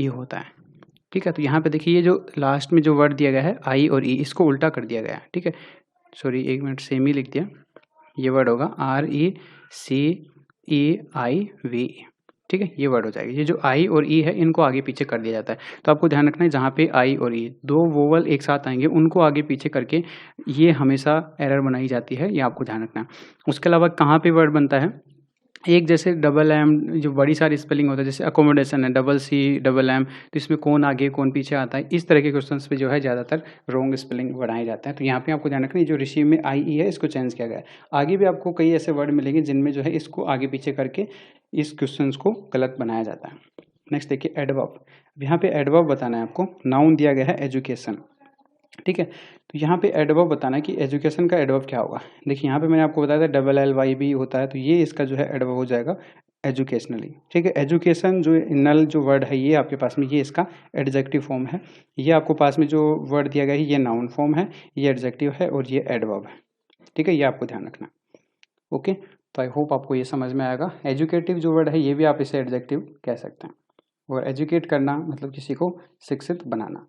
होता है, ठीक है। तो यहाँ पे देखिए ये जो लास्ट में जो वर्ड दिया गया है आई और ई, इसको उल्टा कर दिया गया है, ठीक है। सॉरी, एक मिनट, सेम ही लिख दिया। ये वर्ड होगा RECEIVE, ठीक है, ये वर्ड हो जाएगा। ये जो आई और ई है इनको आगे पीछे कर दिया जाता है। तो आपको ध्यान रखना है जहाँ पे आई और ई दो वोवल एक साथ आएंगे उनको आगे पीछे करके ये हमेशा एरर बनाई जाती है, ये आपको ध्यान रखना है। उसके अलावा कहाँ पे वर्ड बनता है, एक जैसे डबल एम, जो बड़ी सारी स्पेलिंग होता है, जैसे अकोमोडेशन है CCM, तो इसमें कौन आगे कौन पीछे आता है, इस तरह के क्वेश्चंस पे जो है ज़्यादातर रॉन्ग स्पेलिंग बनाए जाते हैं। तो यहाँ पे आपको ध्यान रखना है जो रिसीव में आई ई है इसको चेंज किया गया है। आगे भी आपको कई ऐसे वर्ड मिलेंगे जिनमें जो है इसको आगे पीछे करके इस क्वेश्चन को गलत बनाया जाता है। नेक्स्ट देखिए एडवर्ब। यहाँ पे एडवर्ब बताना है आपको। नाउन दिया गया है एजुकेशन, ठीक है, तो यहाँ पे एडवर्ब बताना है कि एजुकेशन का एडवर्ब क्या होगा। देखिए यहाँ पे मैंने आपको बताया था LLYB होता है, तो ये इसका जो है एडवर्ब हो जाएगा एजुकेशनली, ठीक है। एजुकेशन जो नल जो वर्ड है ये आपके पास में, ये इसका एडजेक्टिव फॉर्म है। ये आपको पास में जो वर्ड दिया गया है ये नाउन फॉर्म है, ये एडजेक्टिव है और ये एडवर्ब है, ठीक है, ये आपको ध्यान रखना। ओके, तो आई होप आपको ये समझ में आएगा। एजुकेटिव जो वर्ड है ये भी आप इसे एडजेक्टिव कह सकते हैं, और एजुकेट करना मतलब किसी को शिक्षित बनाना।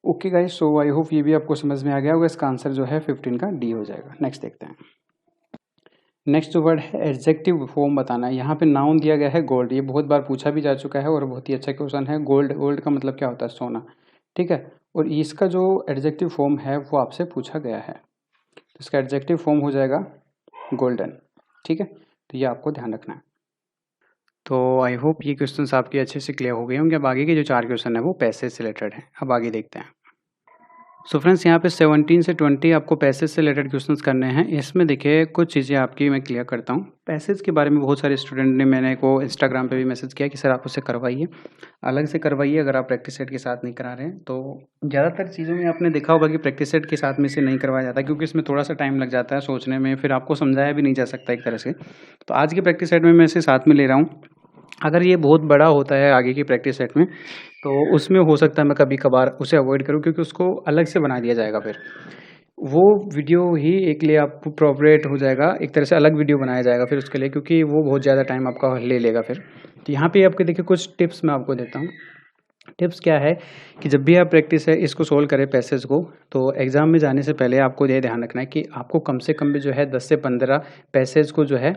Okay guys, so I hope ये भी आपको समझ में आ गया होगा। इसका आंसर जो है 15 का डी हो जाएगा। नेक्स्ट देखते हैं। नेक्स्ट जो वर्ड है एडजेक्टिव फॉर्म बताना है। यहाँ पे नाउन दिया गया है गोल्ड, ये बहुत बार पूछा भी जा चुका है और बहुत ही अच्छा क्वेश्चन है। गोल्ड, गोल्ड का मतलब क्या होता है, सोना, ठीक है। और इसका जो एडजेक्टिव फॉर्म है वो आपसे पूछा गया है, तो इसका एडजेक्टिव फॉर्म हो जाएगा गोल्डन, ठीक है, तो ये आपको ध्यान रखना है। तो आई होप ये क्वेश्चंस आपके अच्छे से क्लियर हो गए होंगे। अब आगे के जो 4 क्वेश्चन है वो पैसेज से रिलेटेड है। अब आगे देखते हैं। सो फ्रेंड्स, यहाँ पे 17 से 20 आपको पैसेज से रिलेटेड क्वेश्चंस करने हैं। इसमें देखिए कुछ चीज़ें आपकी मैं क्लियर करता हूँ। पैसेज के बारे में बहुत सारे स्टूडेंट ने मैंने को इंस्टाग्राम पे भी मैसेज किया कि सर आप उसे करवाइए, अलग से करवाइए अगर आप प्रैक्टिस सेट के साथ नहीं करा रहे हैं। तो ज़्यादातर चीज़ों में आपने देखा होगा कि प्रैक्टिस सेट के साथ में से नहीं करवाया जाता, क्योंकि इसमें थोड़ा सा टाइम लग जाता है सोचने में, फिर आपको समझाया भी नहीं जा सकता एक तरह से। तो आज की प्रैक्टिस सेट में मैं इसे साथ में ले रहा हूँ। अगर ये बहुत बड़ा होता है आगे की प्रैक्टिस सेट में, तो उसमें हो सकता है मैं कभी कभार उसे अवॉइड करूं, क्योंकि उसको अलग से बना दिया जाएगा, फिर वो वीडियो ही एक लिए आपको प्रोपरेट हो जाएगा, एक तरह से अलग वीडियो बनाया जाएगा फिर उसके लिए, क्योंकि वो बहुत ज़्यादा टाइम आपका ले लेगा फिर। तो यहाँ पे आपके देखिए कुछ टिप्स मैं आपको देता हूँ। टिप्स क्या है कि जब भी आप प्रैक्टिस है इसको सोल्व करें पैसेज को, तो एग्ज़ाम में जाने से पहले आपको ये ध्यान रखना है कि आपको कम से कम भी जो है 10 से 15 पैसेज को जो है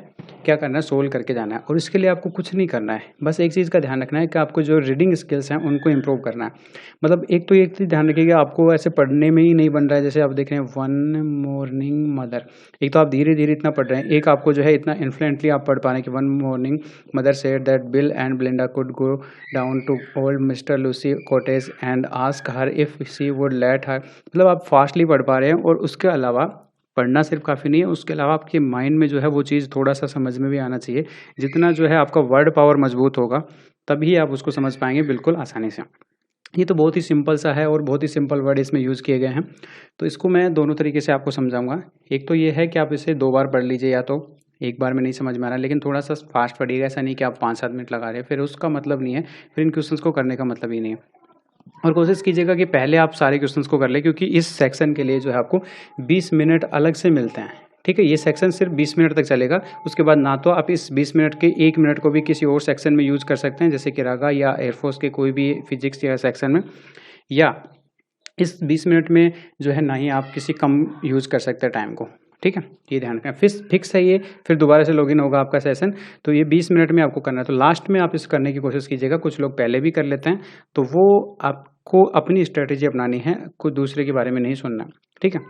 क्या करना है, सोल्व करके जाना है। और इसके लिए आपको कुछ नहीं करना है, बस एक चीज़ का ध्यान रखना है कि आपको जो रीडिंग स्किल्स हैं उनको इम्प्रूव करना है। मतलब एक तो एक चीज़ ध्यान रखिएगा, आपको ऐसे पढ़ने में ही नहीं बन रहा है। जैसे आप देख रहे हैं वन मॉर्निंग मदर, एक तो आप धीरे धीरे इतना पढ़ रहे हैं, एक आपको जो है इतना इन्फ्लुएंटली आप पढ़ पा रहे हैं कि one morning mother said that Bill and Blinda could go down to old mister Lucy cottage and ask her if she would let her. मतलब आप फास्टली पढ़ पा रहे हैं, और उसके अलावा पढ़ना सिर्फ काफ़ी नहीं है, उसके अलावा आपके माइंड में जो है वो चीज़ थोड़ा सा समझ में भी आना चाहिए। जितना जो है आपका वर्ड पावर मजबूत होगा तभी आप उसको समझ पाएंगे बिल्कुल आसानी से। ये तो बहुत ही सिंपल सा है और बहुत ही सिंपल वर्ड इसमें यूज़ किए गए हैं, तो इसको मैं दोनों तरीके से आपको समझाऊंगा। एक तो ये है कि आप इसे 2 बार पढ़ लीजिए, या तो एक बार में नहीं समझ में आ रहा है लेकिन थोड़ा सा फास्ट पढ़िएगा। ऐसा नहीं कि आप 5-7 मिनट लगा रहे हैं, फिर उसका मतलब नहीं है, फिर इन क्वेश्चंस को करने का मतलब ही नहीं है। और कोशिश कीजिएगा कि पहले आप सारे क्वेश्चंस को कर लें, क्योंकि इस सेक्शन के लिए जो है आपको 20 मिनट अलग से मिलते हैं, ठीक है। ये सेक्शन सिर्फ 20 मिनट तक चलेगा, उसके बाद ना तो आप इस 20 मिनट के 1 मिनट को भी किसी और सेक्शन में यूज़ कर सकते हैं, जैसे कि रागा या एयरफोर्स के कोई भी फिजिक्स या सेक्शन में, या इस 20 मिनट में जो है ना ही आप किसी कम यूज़ कर सकते हैं टाइम को, ठीक है। ये ध्यान रखें, फिक्स है ये, फिर दोबारा से लॉगिन होगा आपका सेशन, तो ये 20 मिनट में आपको करना है। तो लास्ट में आप इस करने की कोशिश कीजिएगा। कुछ लोग पहले भी कर लेते हैं, तो वो आपको अपनी स्ट्रेटेजी अपनानी है, कोई दूसरे के बारे में नहीं सुनना, ठीक है।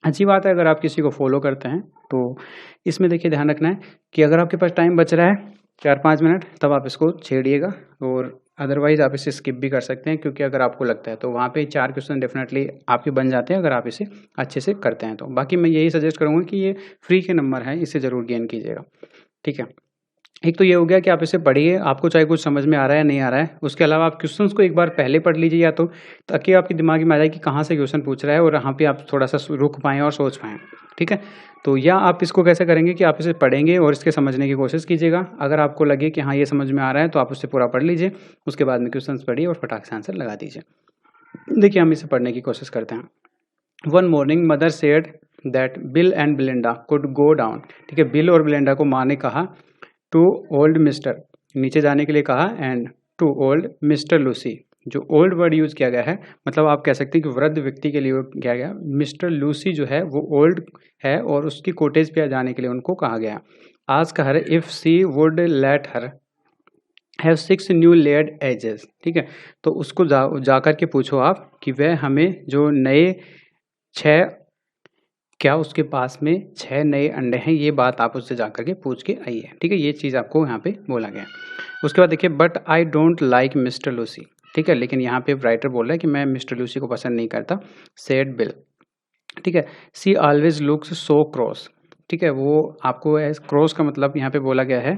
अच्छी बात है अगर आप किसी को फॉलो करते हैं, तो इसमें देखिए ध्यान रखना है कि अगर आपके पास टाइम बच रहा है 4-5 मिनट, तब आप इसको छेड़िएगा, और अदरवाइज आप इसे स्किप भी कर सकते हैं, क्योंकि अगर आपको लगता है तो वहाँ पे 4 क्वेश्चन डेफिनेटली आपके बन जाते हैं अगर आप इसे अच्छे से करते हैं तो। बाकी मैं यही सजेस्ट करूँगा कि ये फ्री के नंबर हैं, इसे ज़रूर गेन कीजिएगा, ठीक है। एक तो ये हो गया कि आप इसे पढ़िए, आपको चाहे कुछ समझ में आ रहा है नहीं आ रहा है। उसके अलावा आप क्वेश्चंस को एक बार पहले पढ़ लीजिए या तो, ताकि आपके दिमाग में आ जाए कि कहाँ से क्वेश्चन पूछ रहा है और यहाँ पे आप थोड़ा-सा रुक पाएँ और सोच पाएँ, ठीक है? तो या आप इसको कैसे करेंगे कि आप इसे पढ़ेंगे और इसके समझने की कोशिश कीजिएगा। अगर आपको लगे कि हाँ, ये समझ में आ रहा है तो आप उसे पूरा पढ़ लीजिए, उसके बाद में क्वेश्चंस पढ़िए और फटाक से आंसर लगा दीजिए। देखिए, हम इसे पढ़ने की कोशिश करते हैं। One morning mother said that Bill and Belinda could go down. ठीक है, बिल और बेलिंडा को माँ ने कहा टू ओल्ड मिस्टर, नीचे जाने के लिए कहा, and to old mister Lucy. जो ओल्ड वर्ड यूज किया गया है, मतलब आप कह सकते हैं कि वृद्ध व्यक्ति के लिए किया गया। मिस्टर लूसी जो है वो ओल्ड है और उसकी कोटेज पे जाने के लिए उनको कहा गया। Ask her if she would let her have 6 new laid eggs. ठीक है, तो उसको जा करके पूछो आप कि वह हमें जो नए 6, क्या उसके पास में 6 नए अंडे हैं, ये बात आप उससे जा करके पूछ के आइए। ठीक है, ये चीज़ आपको यहाँ पे बोला गया है। उसके बाद देखिए, but I don't like mister Lucy. ठीक है, लेकिन यहाँ पे राइटर बोल रहा है कि मैं मिस्टर लूसी को पसंद नहीं करता, सेड बिल। ठीक है, सी ऑलवेज लुक्स सो क्रॉस। ठीक है, वो आपको क्रॉस का मतलब यहाँ पे बोला गया है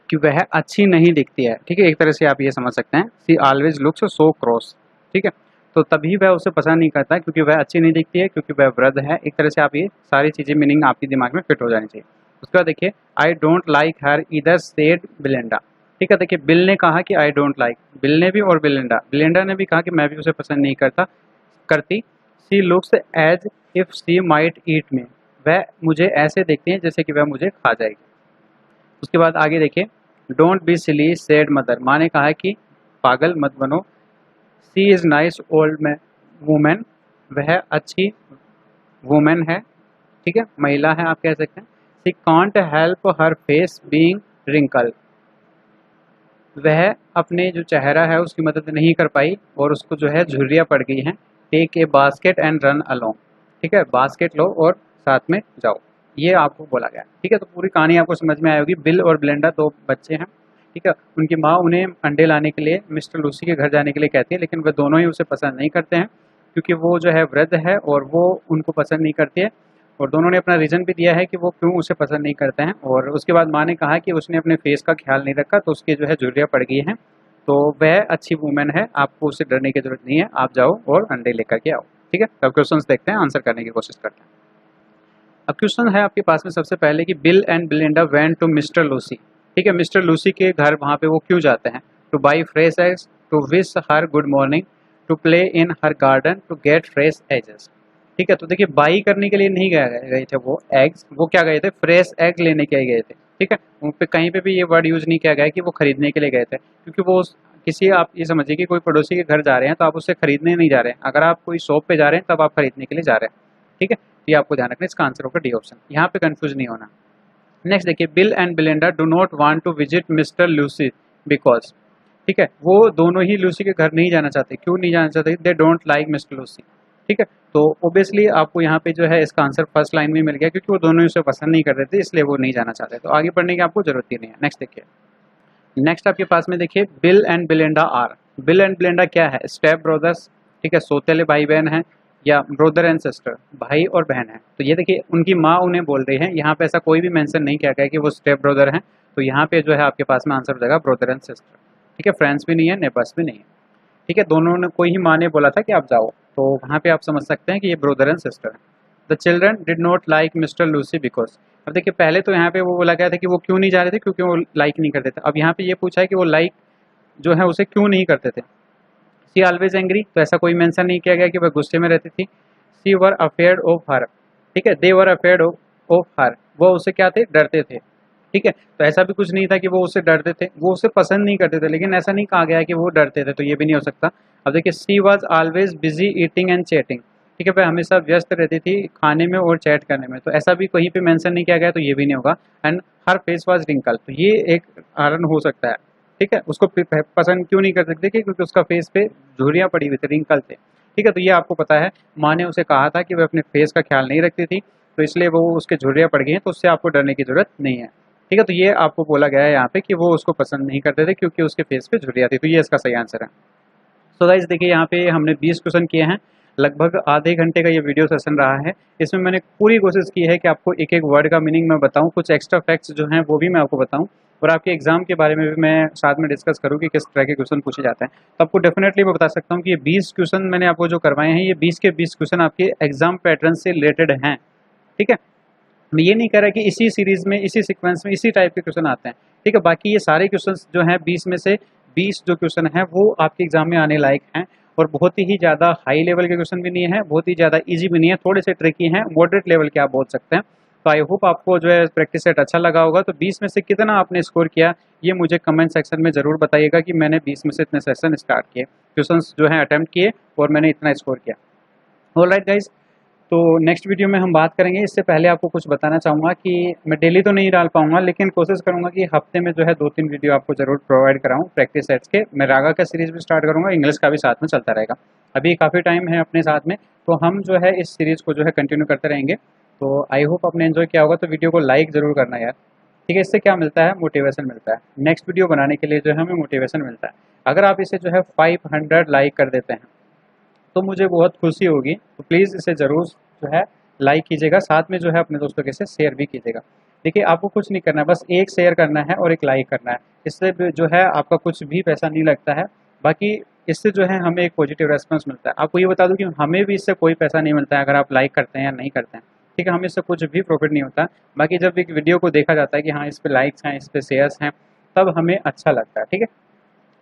कि वह अच्छी नहीं दिखती है। ठीक है, एक तरह से आप ये समझ सकते हैं, सी ऑलवेज लुक्स सो क्रॉस। ठीक है, तो तभी वह उसे पसंद नहीं करता क्योंकि वह अच्छी नहीं दिखती है, क्योंकि वह वृद्ध है। एक तरह से आप ये सारी चीज़ें मीनिंग आपके दिमाग में फिट हो जानी चाहिए। उसके बाद देखिए, आई डोंट लाइक हर इधर सेड बिलेंडा। ठीक है, देखिए बिल ने कहा कि आई डोंट लाइक, बिल ने भी और बिलेंडा बिलेंडा ने भी कहा कि मैं भी उसे पसंद नहीं करती। She looks as if she might eat me, वह मुझे ऐसे देखती है जैसे कि वह मुझे खा जाएगी। उसके बाद आगे देखिए, don't be silly said mother, माँ ने कहा कि पागल मत बनो। सी इज़ नाइस ओल्ड वुमेन, वह अच्छी वुमेन है। ठीक है, महिला है आप कह सकते हैं। She can't help her face being wrinkle, वह अपने जो चेहरा है उसकी मदद नहीं कर पाई और उसको जो है झुर्रियाँ पड़ गई हैं। Take a basket and run along. ठीक है, बास्केट लो और साथ में जाओ, ये आपको बोला गया। ठीक है, तो पूरी कहानी आपको समझ में आई होगी। बिल और ब्लेंडा 2 बच्चे हैं। ठीक है, उनकी माँ उन्हें अंडे लाने के लिए मिस्टर लूसी के घर जाने के लिए कहती है, लेकिन वे दोनों ही उसे पसंद नहीं करते हैं क्योंकि वो जो है वृद्ध है और वो उनको पसंद नहीं करती है। और दोनों ने अपना रीज़न भी दिया है कि वो क्यों उसे पसंद नहीं करते हैं। और उसके बाद माँ ने कहा कि उसने अपने फेस का ख्याल नहीं रखा तो उसकी जो है झुर्रियाँ पड़ गई हैं, तो वह अच्छी वूमेन है, आपको उससे डरने की जरूरत नहीं है, आप जाओ और अंडे लेकर के आओ। ठीक है, अब क्वेश्चंस देखते हैं, आंसर करने की कोशिश करते हैं। अब क्वेश्चन है आपके पास में सबसे पहले कि Bill and Belinda went to mister Lucy. ठीक है, मिस्टर लूसी के घर वहाँ पे वो क्यों जाते हैं? To buy fresh eggs, to wish her good morning, to play in her garden, to get fresh eggs. ठीक है, तो देखिए बाई करने के लिए नहीं गए थे वो एग्स, वो क्या गए थे? फ्रेश एग लेने के गए थे। ठीक है, उन पे कहीं पे भी ये वर्ड यूज नहीं किया गया कि वो खरीदने के लिए गए थे, क्योंकि वो किसी, आप ये समझिए कि कोई पड़ोसी के घर जा रहे हैं तो आप उससे खरीदने नहीं जा रहे हैं। अगर आप कोई शॉप पे जा रहे हैं तब आप खरीदने के लिए जा रहे हैं। ठीक है, ये आपको ध्यान रखना, इसका आंसर होगा डी ऑप्शन, यहाँ पे कंफ्यूज नहीं होना। नेक्स्ट देखिए, Bill and Belinda do not want to visit mister Lucy because. ठीक है, वो दोनों ही लूसी के घर नहीं जाना चाहते। क्यों नहीं जाना चाहते? They don't like mister Lucy. ठीक है, तो ओबियसली आपको यहाँ पे जो है इसका आंसर फर्स्ट लाइन में मिल गया, क्योंकि वो दोनों ही उसे पसंद नहीं कर रहे थे, इसलिए वो नहीं जाना चाहते। तो आगे पढ़ने की आपको जरूरत ही नहीं है। नेक्स्ट देखिए, नेक्स्ट आपके पास में देखिए, Bill and Belinda are. Bill and Belinda क्या है? Step brothers. ठीक है, सौतेले भाई बहन है, या ब्रदर एंड सिस्टर, भाई और बहन है। तो ये देखिए उनकी माँ उन्हें बोल रही है, यहाँ पे ऐसा कोई भी मेंशन नहीं किया गया कि वो स्टेप ब्रदर हैं। तो यहाँ पे जो है आपके पास में आंसर हो जाएगा ब्रदर एंड सिस्टर। ठीक है, फ्रेंड्स भी नहीं है, नेबर्स भी नहीं है। ठीक है, दोनों ने, कोई ही माँ ने बोला था कि आप जाओ, तो वहाँ पे आप समझ सकते हैं कि ये ब्रदर एंड सिस्टर है। The children did not like mister Lucy because. अब देखिए पहले तो यहाँ पे वो बोला गया था कि वो क्यों नहीं जा रहे थे, क्योंकि वो लाइक नहीं करते थे। अब यहाँ पे ये पूछा है कि वो लाइक जो है उसे क्यों नहीं करते थे। सी ऑलवेज एंग्री, तो ऐसा कोई मेंशन नहीं किया गया कि वह गुस्से में रहती थी। सी वर अफेयर्ड ऑफ हर। ठीक है, दे वर अफेयर्ड ऑफ हर, वो उससे क्या थे? डरते थे। ठीक है, तो ऐसा भी कुछ नहीं था कि वो उससे डरते थे, वो उसे पसंद नहीं करते थे, लेकिन ऐसा नहीं कहा गया कि वो डरते थे, तो ये भी नहीं हो सकता। अब देखिए, she was always busy eating and chatting. ठीक है, वह हमेशा व्यस्त रहती थी खाने में और चैट करने में, तो ऐसा भी कहीं पे मेंशन नहीं किया गया, तो ये भी नहीं होगा। And her face was wrinkle, तो ये एक कारण हो सकता है। ठीक है, उसको पसंद क्यों नहीं कर सकते? क्योंकि उसका फेस पे झुर्रियाँ पड़ी हुई थी, रिंकल थे। ठीक है, तो ये आपको पता है, माँ ने उसे कहा था कि वह अपने फेस का ख्याल नहीं रखती थी, तो इसलिए वो उसके झुर्रियाँ पड़ गई हैं, तो उससे आपको डरने की जरूरत नहीं है। ठीक है, तो ये आपको बोला गया है यहाँ पे कि वो उसको पसंद नहीं करते थे क्योंकि उसके फेस पे झुर्रियाँ थी, तो ये इसका सही आंसर है। सो गाइस देखिए, यहाँ पे हमने 20 क्वेश्चन किए हैं, लगभग आधे घंटे का ये वीडियो सेशन रहा है। इसमें मैंने पूरी कोशिश की है कि आपको एक एक वर्ड का मीनिंग मैं बताऊँ, कुछ एक्स्ट्रा फैक्ट्स जो हैं वो भी मैं आपको बताऊँ, और आपके एग्जाम के बारे में भी मैं साथ में डिस्कस करूँ कि किस तरह के क्वेश्चन पूछे जाते हैं, तो आपको डेफिनेटली मैं बता सकता हूँ कि ये 20 क्वेश्चन मैंने आपको जो करवाए हैं, ये 20 के 20 क्वेश्चन आपके एग्जाम पैटर्न से रिलेटेड हैं। ठीक है, मैं ये नहीं कह रहा कि इसी सीरीज में, इसी सीक्वेंस में इसी टाइप के क्वेश्चन आते हैं। ठीक है, बाकी ये सारे क्वेश्चन जो हैं 20 में से 20 जो क्वेश्चन हैं वो आपके एग्जाम में आने लायक हैं, और बहुत ही ज़्यादा हाई लेवल के क्वेश्चन भी नहीं है, बहुत ही ज़्यादा इजी भी नहीं है, थोड़े से ट्रिकी हैं, मॉडरेट लेवल के आप बोल सकते हैं। तो आई होप आपको जो है प्रैक्टिस सेट अच्छा लगा होगा। तो 20 में से कितना आपने स्कोर किया, ये मुझे कमेंट सेक्शन में ज़रूर बताइएगा कि मैंने 20 में से इतने सेशन स्टार्ट किए, क्वेश्चन जो है अटैम्प्ट किए और मैंने इतना स्कोर किया। ऑलराइट गाइज, तो नेक्स्ट वीडियो में हम बात करेंगे। इससे पहले आपको कुछ बताना चाहूँगा कि मैं डेली तो नहीं डाल पाऊँगा, लेकिन कोशिश करूँगा कि हफ्ते में जो है 2-3 वीडियो आपको ज़रूर प्रोवाइड कराऊँ प्रैक्टिस सेट्स के। मैं रागा का सीरीज़ भी स्टार्ट करूँगा, इंग्लिश का भी साथ में चलता रहेगा। अभी काफ़ी टाइम है अपने साथ में, तो हम जो है इस सीरीज़ को जो है कंटिन्यू करते रहेंगे। तो आई होप आपने एंजॉय किया होगा। तो वीडियो को लाइक ज़रूर करना यार, ठीक है। इससे क्या मिलता है, मोटिवेशन मिलता है, नेक्स्ट वीडियो बनाने के लिए जो है हमें मोटिवेशन मिलता है। अगर आप इसे जो है 500 लाइक कर देते हैं तो मुझे बहुत खुशी होगी। तो प्लीज़ इसे ज़रूर जो है लाइक कीजिएगा, साथ में जो है अपने दोस्तों के साथ शेयर भी कीजिएगा। देखिए, आपको कुछ नहीं करना है, बस एक शेयर करना है और एक लाइक करना है। इससे जो है आपका कुछ भी पैसा नहीं लगता है, बाकी इससे जो है हमें एक पॉजिटिव रेस्पॉन्स मिलता है। आपको ये बता दूं कि हमें भी इससे कोई पैसा नहीं मिलता है अगर आप लाइक करते हैं या नहीं करते हैं, ठीक है। हमें इससे कुछ भी प्रॉफिट नहीं होता। बाकी जब एक वीडियो को देखा जाता है कि हाँ इस पर लाइक्स हैं, इस पर शेयर्स हैं, तब हमें अच्छा लगता है, ठीक है।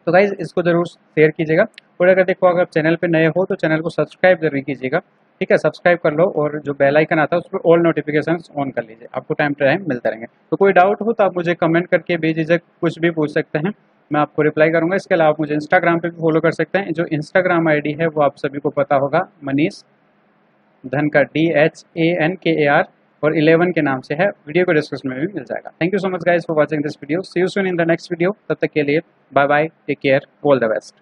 तो गाइज़ इसको ज़रूर शेयर कीजिएगा, और अगर देखो अगर चैनल पे नए हो तो चैनल को सब्सक्राइब जरूर कीजिएगा, ठीक है। सब्सक्राइब कर लो और जो बेल आइकन आता है उस पर ऑल नोटिफिकेशंस ऑन कर लीजिए, आपको टाइम टू टाइम मिलते रहेंगे। तो कोई डाउट हो तो आप मुझे कमेंट करके बेझिझक कुछ भी पूछ सकते हैं, मैं आपको रिप्लाई करूँगा। इसके अलावा आप मुझे इंस्टाग्राम पे भी फॉलो कर सकते हैं। जो इंस्टाग्राम आईडी है वो आप सभी को पता होगा, मनीष धनखड़, DHANKAR और 11 के नाम से है। वीडियो को डिस्क्रिप्शन में भी मिल जाएगा। Thank you so much guys for watching this video. See you soon in the next video. तब तक के लिए bye bye, take care, all the best.